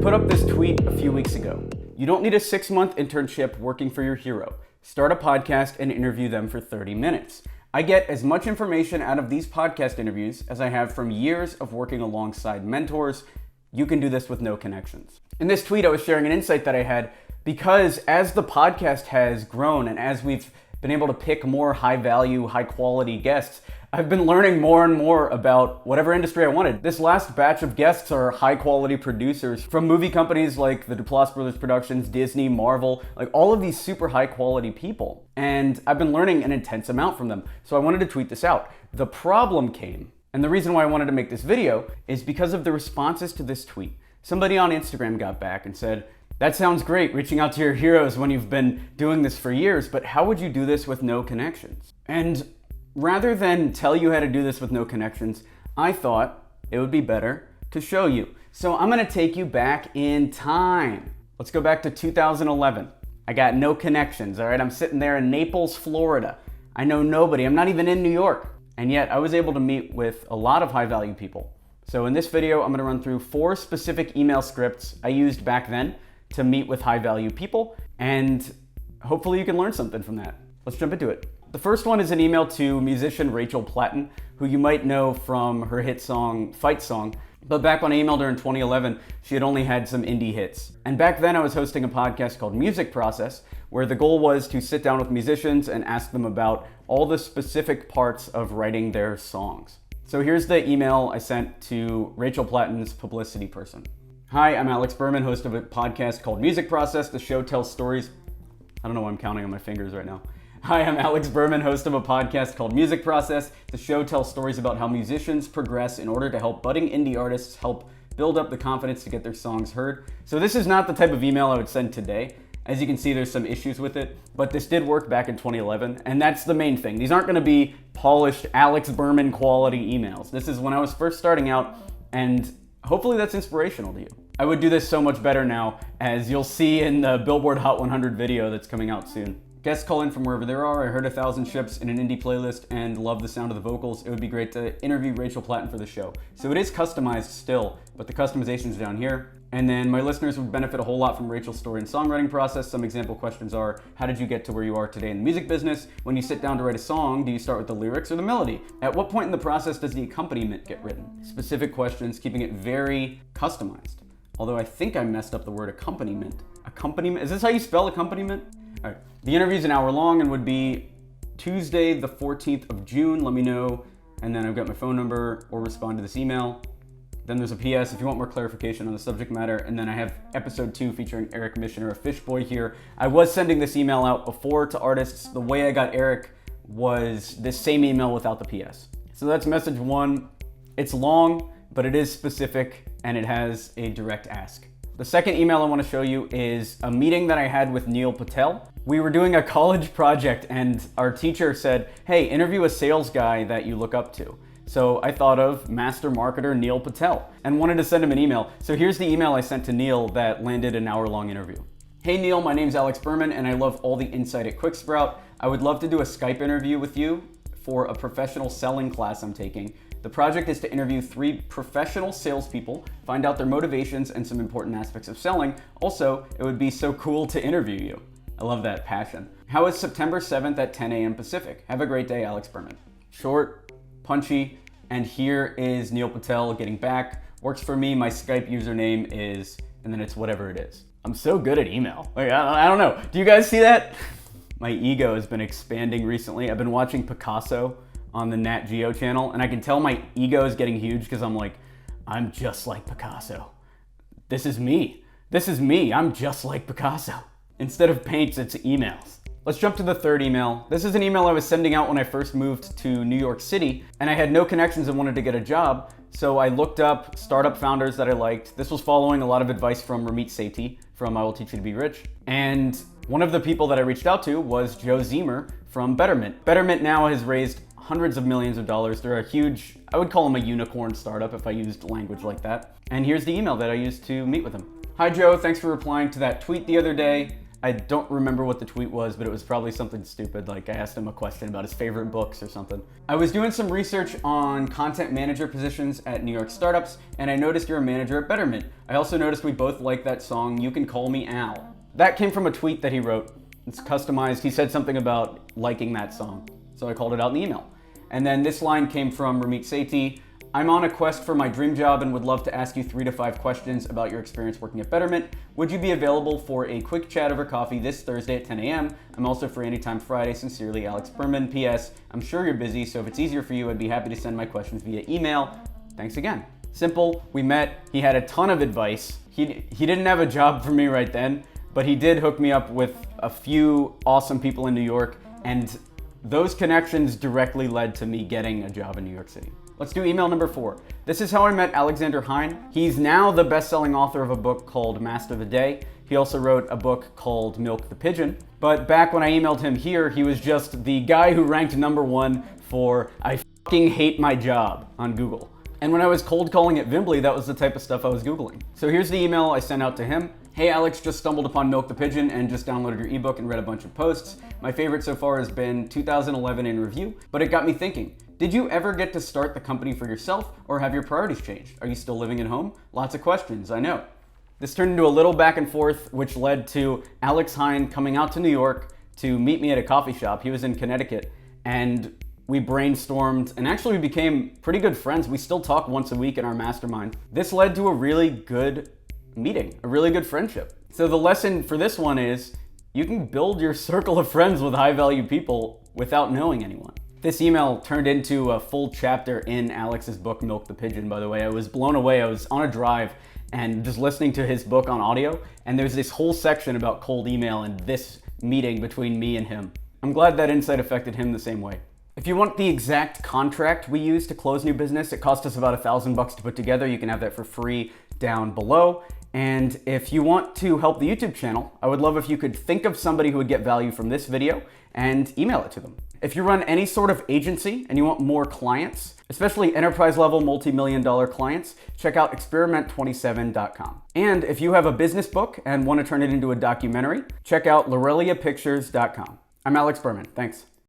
put up this tweet a few weeks ago. You don't need a 6-month internship working for your hero. Start a podcast and interview them for 30 minutes. I get as much information out of these podcast interviews as I have from years of working alongside mentors. You can do this with no connections. In this tweet, I was sharing an insight that I had because as the podcast has grown and as we've been able to pick more high value, high quality guests, I've been learning more and more about whatever industry I wanted. This last batch of guests are high quality producers from movie companies like the Duplass Brothers Productions, Disney, Marvel, like all of these super high quality people. And I've been learning an intense amount from them. So I wanted to tweet this out. The problem came, and the reason why I wanted to make this video is because of the responses to this tweet. Somebody on Instagram got back and said, "That sounds great, reaching out to your heroes when you've been doing this for years, but how would you do this with no connections?" And rather than tell you how to do this with no connections, I thought it would be better to show you. So I'm gonna take you back in time. Let's go back to 2011. I got no connections, all right? I'm sitting there in Naples, Florida. I know nobody, I'm not even in New York. And yet I was able to meet with a lot of high value people. So in this video, I'm gonna run through 4 specific email scripts I used back then to meet with high value people, and hopefully you can learn something from that. Let's jump into it. The first one is an email to musician Rachel Platten, who you might know from her hit song, Fight Song. But back when I emailed her in 2011, she had only had some indie hits. And back then I was hosting a podcast called Music Process, where the goal was to sit down with musicians and ask them about all the specific parts of writing their songs. So here's the email I sent to Rachel Platten's publicity person. "Hi, I'm Alex Berman, host of a podcast called Music Process. The show tells stories." I don't know why I'm counting on my fingers right now. "Hi, I'm Alex Berman, host of a podcast called Music Process. The show tells stories about how musicians progress in order to help budding indie artists help build up the confidence to get their songs heard." So this is not the type of email I would send today. As you can see, there's some issues with it, but this did work back in 2011, and that's the main thing. These aren't gonna be polished Alex Berman quality emails. This is when I was first starting out, and hopefully that's inspirational to you. I would do this so much better now, as you'll see in the Billboard Hot 100 video that's coming out soon. "Guests call in from wherever they are. I heard 1,000 Ships in an indie playlist and love the sound of the vocals. It would be great to interview Rachel Platten for the show." So it is customized still, but the customization is down here. And then my listeners would benefit a whole lot from Rachel's story and songwriting process. Some example questions are, how did you get to where you are today in the music business? When you sit down to write a song, do you start with the lyrics or the melody? At what point in the process does the accompaniment get written? Specific questions, keeping it very customized. Although I think I messed up the word accompaniment. Accompaniment, is this how you spell accompaniment? All right, the interview's an hour long and would be Tuesday, the 14th of June. Let me know. And then I've got my phone number or respond to this email. Then there's a PS if you want more clarification on the subject matter. And then I have episode 2 featuring Eric Missioner of Fishboy here. I was sending this email out before to artists. The way I got Eric was this same email without the PS. So that's message 1. It's long, but it is specific and it has a direct ask. The second email I want to show you is a meeting that I had with Neil Patel. We were doing a college project and our teacher said, "Hey, interview a sales guy that you look up to." So I thought of master marketer Neil Patel and wanted to send him an email. So here's the email I sent to Neil that landed an hour-long interview. "Hey Neil, my name's Alex Berman and I love all the insight at QuickSprout. I would love to do a Skype interview with you for a professional selling class I'm taking. The project is to interview 3 professional salespeople, find out their motivations and some important aspects of selling. Also, it would be so cool to interview you." I love that passion. "How is September 7th at 10 a.m. Pacific? Have a great day, Alex Berman." Short, punchy, and here is Neil Patel getting back. "Works for me, my Skype username is," and then it's whatever it is. I'm so good at email. Like, I don't know. Do you guys see that? My ego has been expanding recently. I've been watching Picasso on the Nat Geo channel, and I can tell my ego is getting huge because I'm like, I'm just like Picasso. This is me. This is me. I'm just like Picasso. Instead of paints, it's emails. Let's jump to the third email. This is an email I was sending out when I first moved to New York City, and I had no connections and wanted to get a job. So I looked up startup founders that I liked. This was following a lot of advice from Ramit Sethi from I Will Teach You to Be Rich. And one of the people that I reached out to was Joe Zemer from Betterment. Betterment now has raised hundreds of millions of dollars. They're a huge, I would call them a unicorn startup if I used language like that. And here's the email that I used to meet with him. "Hi Joe, thanks for replying to that tweet the other day. I don't remember what the tweet was, but it was probably something stupid, like I asked him a question about his favorite books or something. I was doing some research on content manager positions at New York startups, and I noticed you're a manager at Betterment. I also noticed we both like that song, You Can Call Me Al. That came from a tweet that he wrote. It's customized. He said something about liking that song, so I called it out in the email. And then this line came from Ramit Sethi. I'm on a quest for my dream job and would love to ask you 3 to 5 questions about your experience working at Betterment. Would you be available for a quick chat over coffee this Thursday at 10 a.m.? I'm also free anytime Friday. Sincerely, Alex Berman. P.S. I'm sure you're busy, so if it's easier for you, I'd be happy to send my questions via email. Thanks again. Simple. We met. He had a ton of advice. He didn't have a job for me right then, but he did hook me up with a few awesome people in New York, and those connections directly led to me getting a job in New York City. Let's do email number 4. This is how I met Alexander Hein. He's now the best-selling author of a book called Master the Day. He also wrote a book called Milk the Pigeon. But back when I emailed him here, he was just the guy who ranked #1 for I fucking hate my job on Google. And when I was cold calling at Vimbly, that was the type of stuff I was Googling. So here's the email I sent out to him. Hey Alex, just stumbled upon Milk the Pigeon and just downloaded your ebook and read a bunch of posts. My favorite so far has been 2011 in review, but it got me thinking. Did you ever get to start the company for yourself, or have your priorities changed? Are you still living at home? Lots of questions, I know. This turned into a little back and forth, which led to Alex Hein coming out to New York to meet me at a coffee shop. He was in Connecticut, and we brainstormed, and actually we became pretty good friends. We still talk once a week in our mastermind. This led to a really good meeting, a really good friendship. So the lesson for this one is, you can build your circle of friends with high-value people without knowing anyone. This email turned into a full chapter in Alex's book, Milk the Pigeon, by the way. I was blown away. I was on a drive and just listening to his book on audio, and there's this whole section about cold email and this meeting between me and him. I'm glad that insight affected him the same way. If you want the exact contract we use to close new business, it cost us about $1,000 to put together. You can have that for free down below. And if you want to help the YouTube channel, I would love if you could think of somebody who would get value from this video and email it to them. If you run any sort of agency and you want more clients, especially enterprise level multi-million-dollar clients, check out experiment27.com. And if you have a business book and want to turn it into a documentary, check out loreliapictures.com. I'm Alex Berman. Thanks.